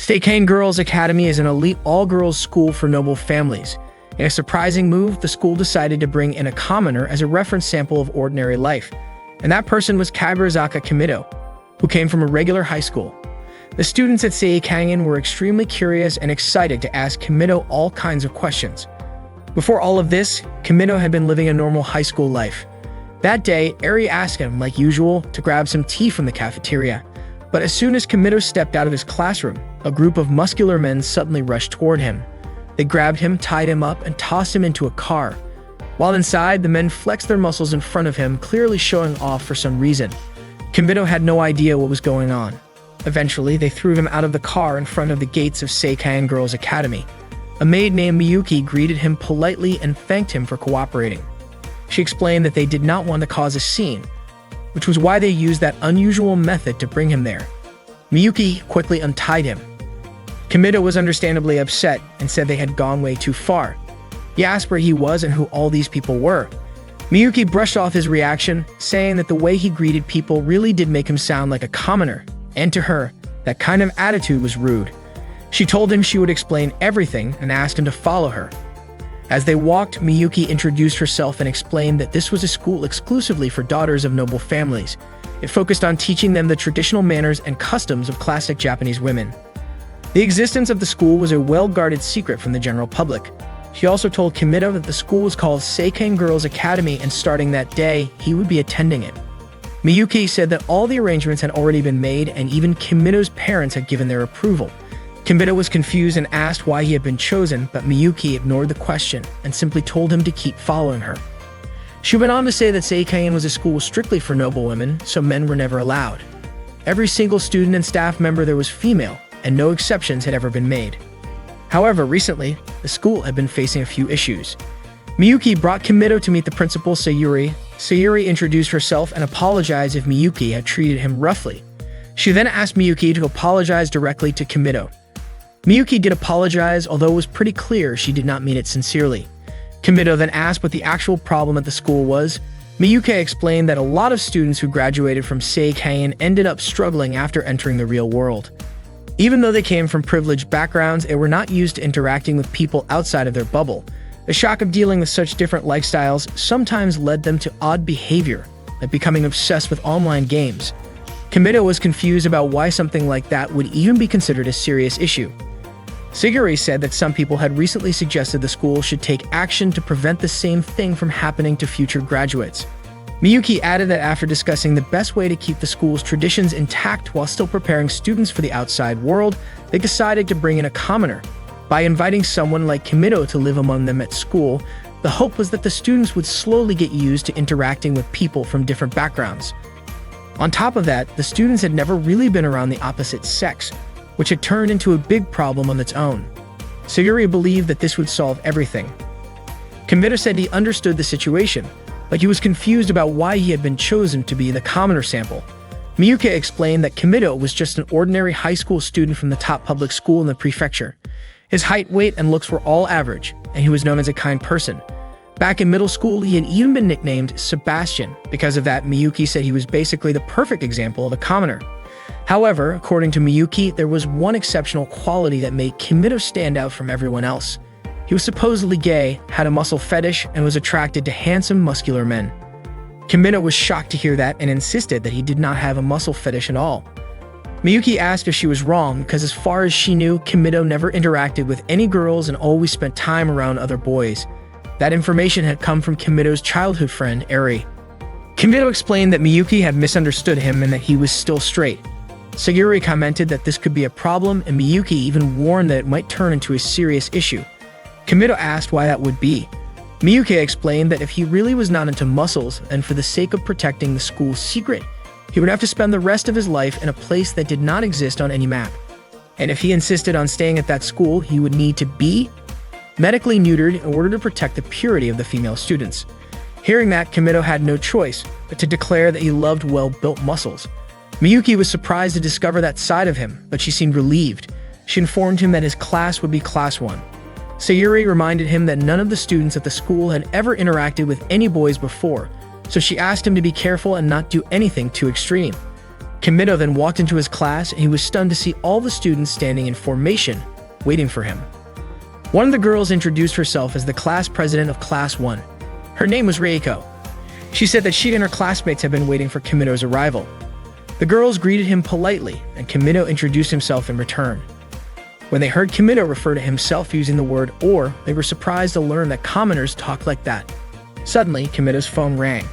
Seikane Girls Academy is an elite all-girls school for noble families. In a surprising move, the school decided to bring in a commoner as a reference sample of ordinary life, and that person was Kaburazaka Kimido, who came from a regular high school. The students at Seikane were extremely curious and excited to ask Kimido all kinds of questions. Before all of this, Kimido had been living a normal high school life. That day, Eri asked him, like usual, to grab some tea from the cafeteria. But as soon as Kimido stepped out of his classroom, a group of muscular men suddenly rushed toward him. They grabbed him, tied him up, and tossed him into a car. While inside, the men flexed their muscles in front of him, clearly showing off for some reason. Kimido had no idea what was going on. Eventually, they threw him out of the car in front of the gates of Seikane Girls Academy. A maid named Miyuki greeted him politely and thanked him for cooperating. She explained that they did not want to cause a scene, which was why they used that unusual method to bring him there. Miyuki quickly untied him. Kimido was understandably upset and said they had gone way too far. He asked where he was and who all these people were. Miyuki brushed off his reaction, saying that the way he greeted people really did make him sound like a commoner, and to her, that kind of attitude was rude. She told him she would explain everything and asked him to follow her. As they walked, Miyuki introduced herself and explained that this was a school exclusively for daughters of noble families. It focused on teaching them the traditional manners and customs of classic Japanese women. The existence of the school was a well-guarded secret from the general public. She also told Kimido that the school was called Seikane Girls Academy, and starting that day, he would be attending it. Miyuki said that all the arrangements had already been made and even Kimido's parents had given their approval. Kimido was confused and asked why he had been chosen, but Miyuki ignored the question and simply told him to keep following her. She went on to say that Seikane was a school strictly for noble women, so men were never allowed. Every single student and staff member there was female, and no exceptions had ever been made. However, recently, the school had been facing a few issues. Miyuki brought Kimido to meet the principal, Sayuri. Sayuri introduced herself and apologized if Miyuki had treated him roughly. She then asked Miyuki to apologize directly to Kimido. Miyuki did apologize, although it was pretty clear she did not mean it sincerely. Kimido then asked what the actual problem at the school was. Miyuki explained that a lot of students who graduated from Seikane ended up struggling after entering the real world. Even though they came from privileged backgrounds, they were not used to interacting with people outside of their bubble. The shock of dealing with such different lifestyles sometimes led them to odd behavior, like becoming obsessed with online games. Kimido was confused about why something like that would even be considered a serious issue. Sayuri said that some people had recently suggested the school should take action to prevent the same thing from happening to future graduates. Miyuki added that after discussing the best way to keep the school's traditions intact while still preparing students for the outside world, they decided to bring in a commoner. By inviting someone like Kimido to live among them at school, the hope was that the students would slowly get used to interacting with people from different backgrounds. On top of that, the students had never really been around the opposite sex, which had turned into a big problem on its own. Sayuri believed that this would solve everything. Kimido said he understood the situation, but he was confused about why he had been chosen to be the commoner sample. Miyuki explained that Kimido was just an ordinary high school student from the top public school in the prefecture. His height, weight, and looks were all average, and he was known as a kind person. Back in middle school, he had even been nicknamed Sebastian. Because of that, Miyuki said he was basically the perfect example of a commoner. However, according to Miyuki, there was one exceptional quality that made Kimido stand out from everyone else. He was supposedly gay, had a muscle fetish, and was attracted to handsome, muscular men. Kimido was shocked to hear that and insisted that he did not have a muscle fetish at all. Miyuki asked if she was wrong because as far as she knew, Kimido never interacted with any girls and always spent time around other boys. That information had come from Kimido's childhood friend, Eri. Kimido explained that Miyuki had misunderstood him and that he was still straight. Sayuri commented that this could be a problem, and Miyuki even warned that it might turn into a serious issue. Kimido asked why that would be. Miyuki explained that if he really was not into muscles, and for the sake of protecting the school's secret, he would have to spend the rest of his life in a place that did not exist on any map. And if he insisted on staying at that school, he would need to be medically neutered in order to protect the purity of the female students. Hearing that, Kimido had no choice but to declare that he loved well-built muscles. Miyuki was surprised to discover that side of him, but she seemed relieved. She informed him that his class would be Class 1. Sayuri reminded him that none of the students at the school had ever interacted with any boys before, so she asked him to be careful and not do anything too extreme. Kimido then walked into his class and he was stunned to see all the students standing in formation, waiting for him. One of the girls introduced herself as the class president of Class 1. Her name was Reiko. She said that she and her classmates had been waiting for Kimido's arrival. The girls greeted him politely, and Kimido introduced himself in return. When they heard Kimido refer to himself using the word "or," they were surprised to learn that commoners talk like that. Suddenly, Kimido's phone rang.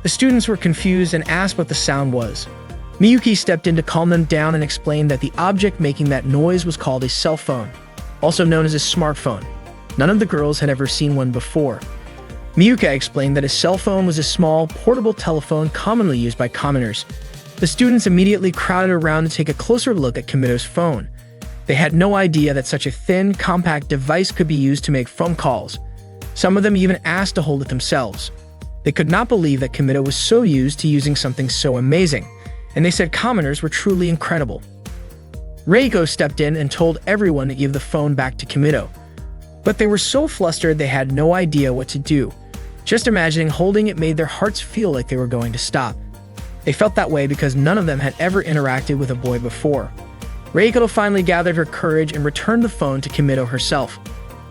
The students were confused and asked what the sound was. Miyuki stepped in to calm them down and explained that the object making that noise was called a cell phone, also known as a smartphone. None of the girls had ever seen one before. Miyuki explained that a cell phone was a small, portable telephone commonly used by commoners. The students immediately crowded around to take a closer look at Kimido's phone. They had no idea that such a thin, compact device could be used to make phone calls. Some of them even asked to hold it themselves. They could not believe that Kimido was so used to using something so amazing, and they said commoners were truly incredible. Reiko stepped in and told everyone to give the phone back to Kimido. But they were so flustered they had no idea what to do. Just imagining holding it made their hearts feel like they were going to stop. They felt that way because none of them had ever interacted with a boy before. Reiko finally gathered her courage and returned the phone to Kimido herself.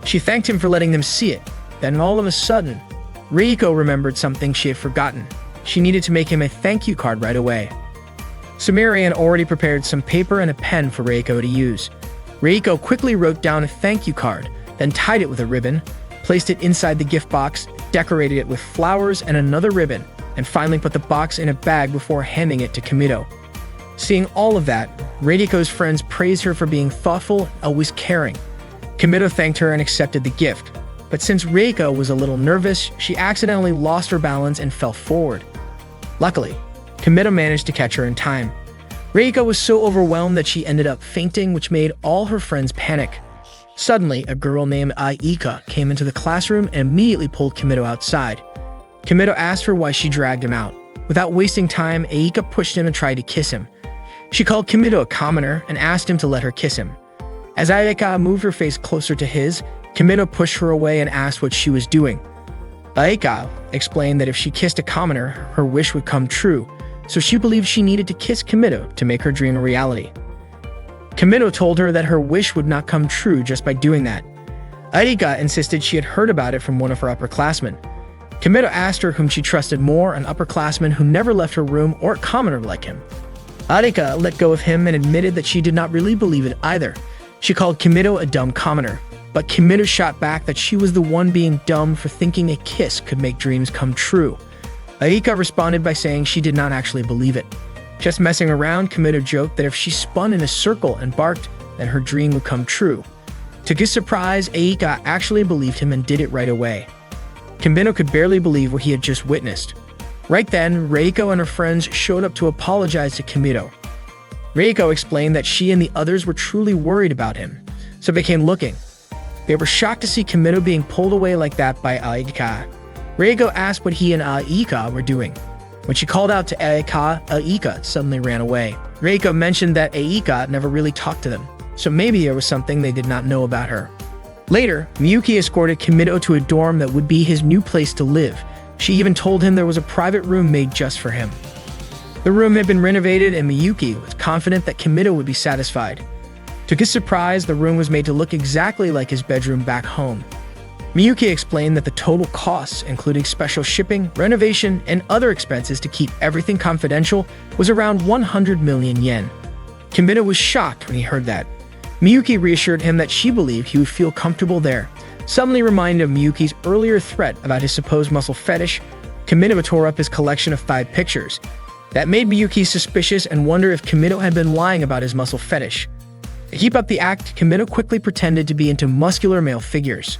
She thanked him for letting them see it. Then all of a sudden, Reiko remembered something she had forgotten. She needed to make him a thank you card right away. Sumire had already prepared some paper and a pen for Reiko to use. Reiko quickly wrote down a thank you card, then tied it with a ribbon, placed it inside the gift box, decorated it with flowers and another ribbon, and finally put the box in a bag before handing it to Kimido. Seeing all of that, Reiko's friends praised her for being thoughtful and always caring. Kimido thanked her and accepted the gift, but since Reiko was a little nervous, she accidentally lost her balance and fell forward. Luckily, Kimido managed to catch her in time. Reiko was so overwhelmed that she ended up fainting, which made all her friends panic. Suddenly, a girl named Aika came into the classroom and immediately pulled Kimido outside. Kimido asked her why she dragged him out. Without wasting time, Aika pushed him and tried to kiss him. She called Kimido a commoner and asked him to let her kiss him. As Aika moved her face closer to his, Kimido pushed her away and asked what she was doing. Aika explained that if she kissed a commoner, her wish would come true, so she believed she needed to kiss Kimido to make her dream a reality. Kimido told her that her wish would not come true just by doing that. Aika insisted she had heard about it from one of her upperclassmen. Kimido asked her whom she trusted more, an upperclassman who never left her room or a commoner like him. Aika let go of him and admitted that she did not really believe it either. She called Kimido a dumb commoner, but Kimido shot back that she was the one being dumb for thinking a kiss could make dreams come true. Aika responded by saying she did not actually believe it. Just messing around, Kimido joked that if she spun in a circle and barked, then her dream would come true. To his surprise, Aika actually believed him and did it right away. Kimido could barely believe what he had just witnessed. Right then, Reiko and her friends showed up to apologize to Kimido. Reiko explained that she and the others were truly worried about him, so they came looking. They were shocked to see Kimido being pulled away like that by Aika. Reiko asked what he and Aika were doing. When she called out to Aika suddenly ran away. Reiko mentioned that Aika never really talked to them, so maybe there was something they did not know about her. Later, Miyuki escorted Kimido to a dorm that would be his new place to live. She even told him there was a private room made just for him. The room had been renovated and Miyuki was confident that Kimido would be satisfied. To his surprise, the room was made to look exactly like his bedroom back home. Miyuki explained that the total costs, including special shipping, renovation, and other expenses to keep everything confidential, was around 100 million yen. Kimido was shocked when he heard that. Miyuki reassured him that she believed he would feel comfortable there. Suddenly reminded of Miyuki's earlier threat about his supposed muscle fetish, Kimido tore up his collection of 5 pictures. That made Miyuki suspicious and wonder if Kimido had been lying about his muscle fetish. To keep up the act, Kimido quickly pretended to be into muscular male figures.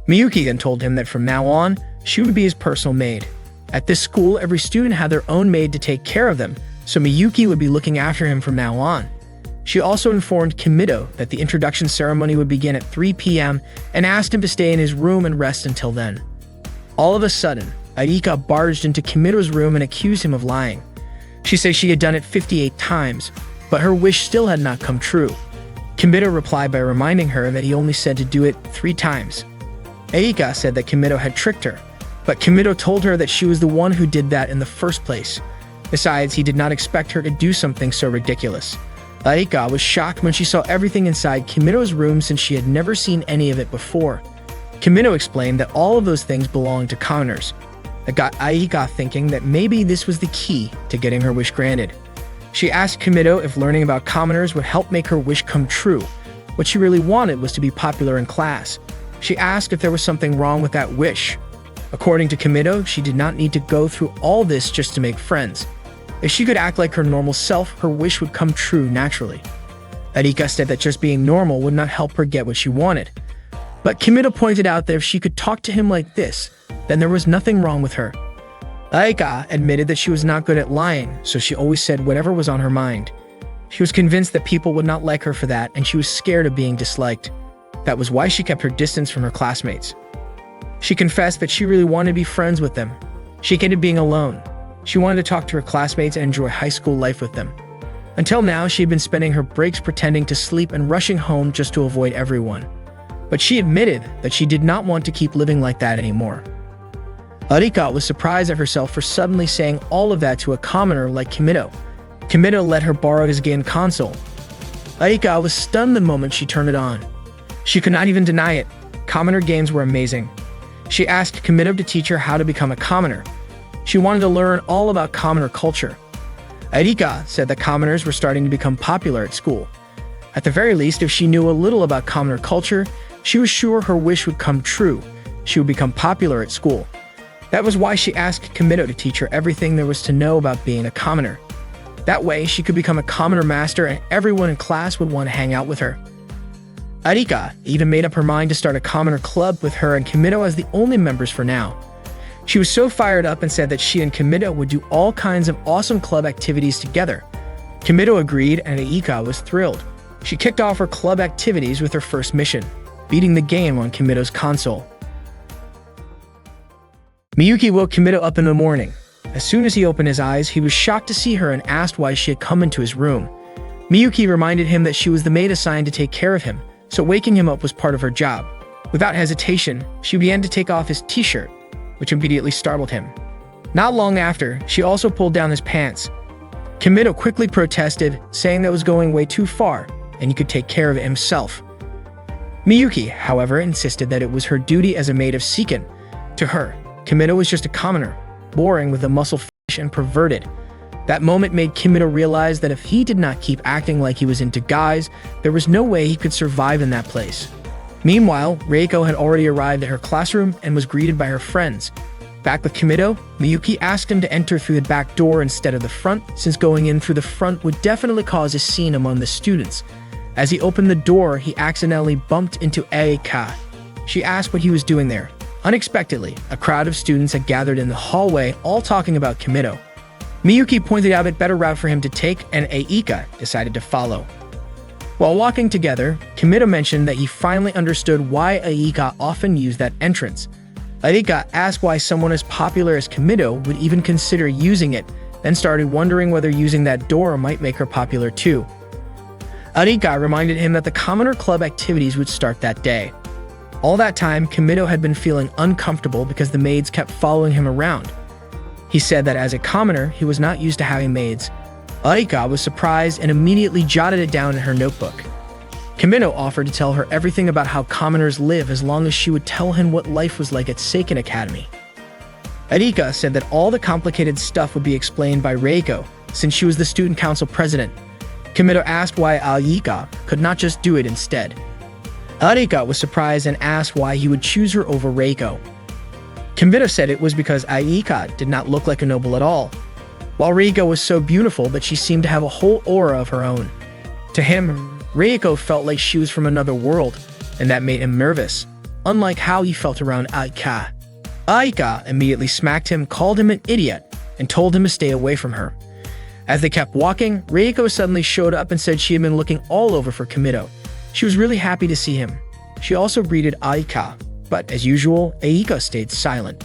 Miyuki then told him that from now on, she would be his personal maid. At this school, every student had their own maid to take care of them, so Miyuki would be looking after him from now on. She also informed Kimido that the introduction ceremony would begin at 3 p.m. and asked him to stay in his room and rest until then. All of a sudden, Aika barged into Kimido's room and accused him of lying. She said she had done it 58 times, but her wish still had not come true. Kimido replied by reminding her that he only said to do it 3 times. Aika said that Kimido had tricked her, but Kimido told her that she was the one who did that in the first place. Besides, he did not expect her to do something so ridiculous. Aika was shocked when she saw everything inside Kimito's room since she had never seen any of it before. Kimito explained that all of those things belonged to commoners. That got Aika thinking that maybe this was the key to getting her wish granted. She asked Kimito if learning about commoners would help make her wish come true. What she really wanted was to be popular in class. She asked if there was something wrong with that wish. According to Kimito, she did not need to go through all this just to make friends. If she could act like her normal self, her wish would come true naturally. Aika said that just being normal would not help her get what she wanted. But Kimito pointed out that if she could talk to him like this, then there was nothing wrong with her. Aika admitted that she was not good at lying, so she always said whatever was on her mind. She was convinced that people would not like her for that, and she was scared of being disliked. That was why she kept her distance from her classmates. She confessed that she really wanted to be friends with them. She hated being alone. She wanted to talk to her classmates and enjoy high school life with them. Until now, she had been spending her breaks pretending to sleep and rushing home just to avoid everyone. But she admitted that she did not want to keep living like that anymore. Aika was surprised at herself for suddenly saying all of that to a commoner like Kimito. Kimito let her borrow his game console. Aika was stunned the moment she turned it on. She could not even deny it. Commoner games were amazing. She asked Kimito to teach her how to become a commoner. She wanted to learn all about commoner culture. Aika said that commoners were starting to become popular at school. At the very least, if she knew a little about commoner culture, she was sure her wish would come true. She would become popular at school. That was why she asked Kimito to teach her everything there was to know about being a commoner. That way, she could become a commoner master and everyone in class would want to hang out with her. Aika even made up her mind to start a commoner club with her and Kimito as the only members for now. She was so fired up and said that she and Kimito would do all kinds of awesome club activities together. Kimito agreed and Aika was thrilled. She kicked off her club activities with her first mission, beating the game on Kimito's console. Miyuki woke Kimito up in the morning. As soon as he opened his eyes, he was shocked to see her and asked why she had come into his room. Miyuki reminded him that she was the maid assigned to take care of him, so waking him up was part of her job. Without hesitation, she began to take off his t-shirt, which immediately startled him. Not long after, she also pulled down his pants. Kimito quickly protested, saying that was going way too far, and he could take care of it himself. Miyuki, however, insisted that it was her duty as a maid of Seiken. To her, Kimito was just a commoner, boring with a muscle fish and perverted. That moment made Kimito realize that if he did not keep acting like he was into guys, there was no way he could survive in that place. Meanwhile, Reiko had already arrived at her classroom and was greeted by her friends. Back with Kimito, Miyuki asked him to enter through the back door instead of the front, since going in through the front would definitely cause a scene among the students. As he opened the door, he accidentally bumped into Aika. She asked what he was doing there. Unexpectedly, a crowd of students had gathered in the hallway, all talking about Kimito. Miyuki pointed out a better route for him to take, and Aika decided to follow. While walking together, Kimito mentioned that he finally understood why Aika often used that entrance. Aika asked why someone as popular as Kimito would even consider using it, then started wondering whether using that door might make her popular too. Aika reminded him that the Commoner Club activities would start that day. All that time, Kimito had been feeling uncomfortable because the maids kept following him around. He said that as a commoner, he was not used to having maids. Aika was surprised and immediately jotted it down in her notebook. Kimito offered to tell her everything about how commoners live as long as she would tell him what life was like at Seiken Academy. Aika said that all the complicated stuff would be explained by Reiko, since she was the student council president. Kimito asked why Aika could not just do it instead. Aika was surprised and asked why he would choose her over Reiko. Kimito said it was because Aika did not look like a noble at all, while Reiko was so beautiful that she seemed to have a whole aura of her own. To him, Reiko felt like she was from another world, and that made him nervous, unlike how he felt around Aika. Aika immediately smacked him, called him an idiot, and told him to stay away from her. As they kept walking, Reiko suddenly showed up and said she had been looking all over for Kimito. She was really happy to see him. She also greeted Aika, but as usual, Aika stayed silent.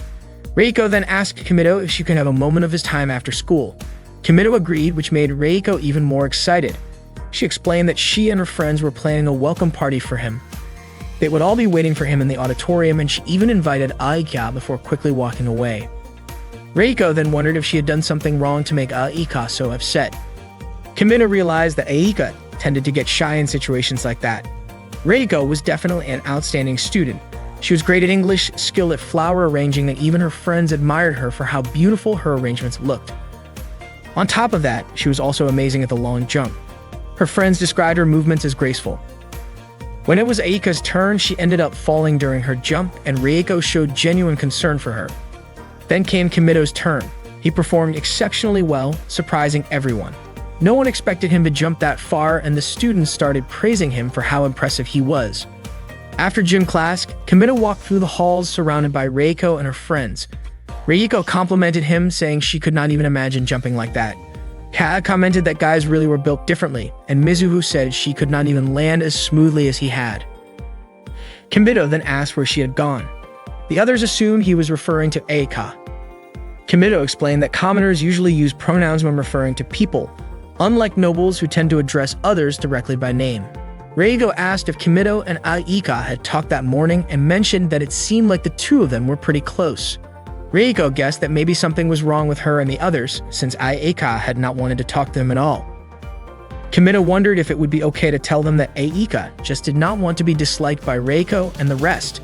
Reiko then asked Kimito if she could have a moment of his time after school. Kimito agreed, which made Reiko even more excited. She explained that she and her friends were planning a welcome party for him. They would all be waiting for him in the auditorium, and she even invited Aika before quickly walking away. Reiko then wondered if she had done something wrong to make Aika so upset. Kimino realized that Aika tended to get shy in situations like that. Reiko was definitely an outstanding student. She was great at English, skilled at flower arranging, and even her friends admired her for how beautiful her arrangements looked. On top of that, she was also amazing at the long jump. Her friends described her movements as graceful. When it was Aika's turn, she ended up falling during her jump, and Reiko showed genuine concern for her. Then came Kimito's turn. He performed exceptionally well, surprising everyone. No one expected him to jump that far, and the students started praising him for how impressive he was. After gym class, Kimito walked through the halls surrounded by Reiko and her friends. Reiko complimented him, saying she could not even imagine jumping like that. Kaa commented that guys really were built differently, and Mizuho said she could not even land as smoothly as he had. Kimito then asked where she had gone. The others assumed he was referring to Aika. Kimito explained that commoners usually use pronouns when referring to people, unlike nobles who tend to address others directly by name. Reiko asked if Kimito and Aika had talked that morning and mentioned that it seemed like the two of them were pretty close. Reiko guessed that maybe something was wrong with her and the others, since Aika had not wanted to talk to them at all. Kimito wondered if it would be okay to tell them that Aika just did not want to be disliked by Reiko and the rest.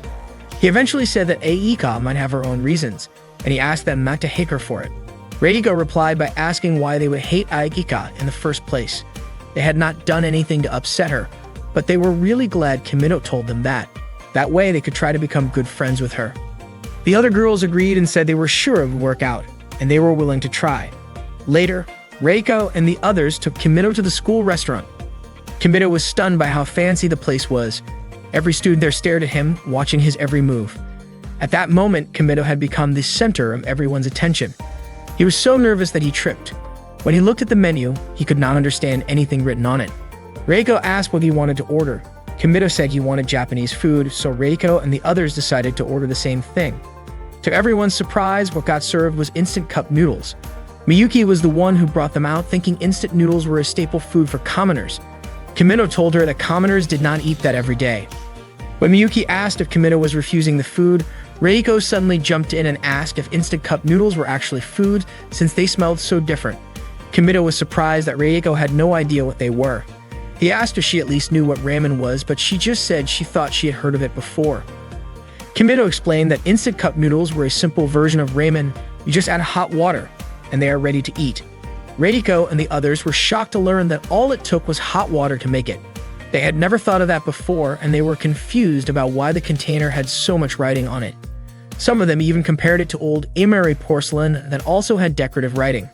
He eventually said that Aika might have her own reasons, and he asked them not to hate her for it. Reiko replied by asking why they would hate Aika in the first place. They had not done anything to upset her, but they were really glad Kimito told them that. That way they could try to become good friends with her. The other girls agreed and said they were sure it would work out, and they were willing to try. Later, Reiko and the others took Kimito to the school restaurant. Kimito was stunned by how fancy the place was. Every student there stared at him, watching his every move. At that moment, Kimito had become the center of everyone's attention. He was so nervous that he tripped. When he looked at the menu, he could not understand anything written on it. Reiko asked what he wanted to order. Kimito said he wanted Japanese food, so Reiko and the others decided to order the same thing. To everyone's surprise, what got served was instant cup noodles. Miyuki was the one who brought them out, thinking instant noodles were a staple food for commoners. Kimito told her that commoners did not eat that every day. When Miyuki asked if Kimito was refusing the food, Reiko suddenly jumped in and asked if instant cup noodles were actually food, since they smelled so different. Kimito was surprised that Reiko had no idea what they were. He asked if she at least knew what ramen was, but she just said she thought she had heard of it before. Kimito explained that instant cup noodles were a simple version of ramen. You just add hot water, and they are ready to eat. Reiko and the others were shocked to learn that all it took was hot water to make it. They had never thought of that before, and they were confused about why the container had so much writing on it. Some of them even compared it to old Imari porcelain that also had decorative writing.